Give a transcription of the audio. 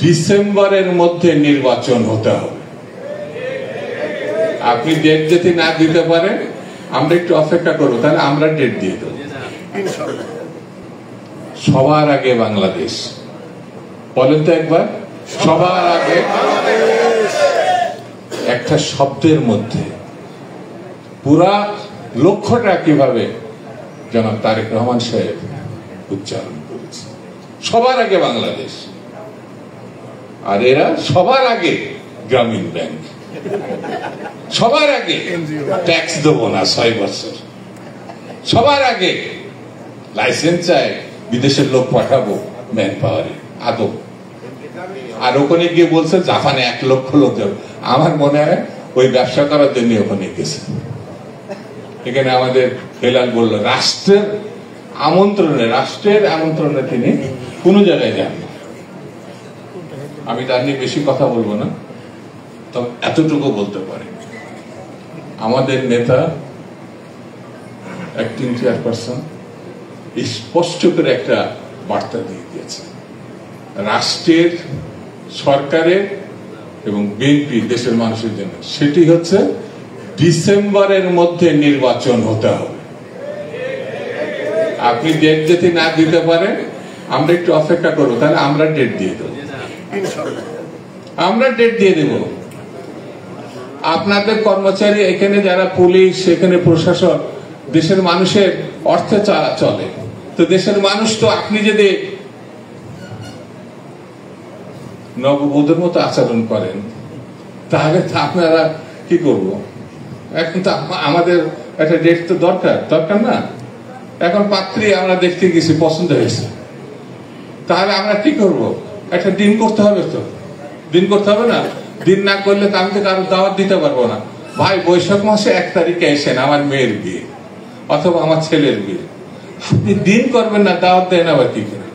ডিসেম্বরের মধ্যে নির্বাচন হতে হবে। আপনি ডেট যদি না দিতে পারেন আমরা একটু অপেক্ষা করবো, তাহলে আমরা ডেট দিয়ে দেবো। সবার আগে বাংলাদেশ বলেন তো একবার, সবার আগে। একটা শব্দের মধ্যে পুরা লক্ষ্যটা কিভাবে জনাব তারেক রহমান সাহেব উচ্চারণ করেছে, সবার আগে বাংলাদেশ। আর এরা সবার আগে গ্রামীণ ব্যাংক, সবার আগে ট্যাক্স দেবো না 6 বছর, সবার আগে লাইসেন্স চাই, বিদেশের লোক পাঠাবো ম্যান পাওয়ারে আদৌ। আর ওখানে গিয়ে বলছে জাপানে 1 লক্ষ লোক যাবে। আমার মনে হয় ওই ব্যবসা করার জন্য ওখানে গেছে। এখানে আমাদের হেলাল বলল রাষ্ট্রের আমন্ত্রণে তিনি কোনো জায়গায় যান না। আমি তার নিয়ে বেশি কথা বলবো না, তবে এতটুকু বলতে পারি আমাদের নেতা অ্যাক্টিং চেয়ারপারসন স্পষ্ট করে একটা বার্তা দিয়ে দিয়েছে, রাষ্ট্রের, সরকারের এবং বিএনপি দেশের মানুষের জন্য। সেটি হচ্ছে ডিসেম্বরের মধ্যে নির্বাচন হতে হবে। আপনি ডেট যদি না দিতে পারেন আমরা একটু অপেক্ষা করবো, তাহলে আমরা ডেট দিয়ে দেবো। আমরা ডেট দিয়ে দেব। আপনাদের কর্মচারী এখানে যারা পুলিশ, এখানে প্রশাসন দেশের মানুষের অর্থে চলে, তো দেশের মানুষ তো আপনি যদি নববধূর মতো আচরণ করেন তাহলে আপনারা কি করব? এখন তো আমাদের একটা ডেট তো দরকার না। এখন পাত্রী আমরা দেখতে গেছি, পছন্দ হয়েছে, তাহলে আমরা কি করব? একটা দিন করতে হবে, তো দিন করতে হবে না? দিন না করলে তো আমি তো কারো দাওয়াত দিতে পারবো না। ভাই বৈশাখ মাসে 1 তারিখে এসেন আমার মেয়ের বিয়ে অথবা আমার ছেলের বিয়ে, আপনি দিন করবেন না, দাওয়াত দেন আবার কি করে?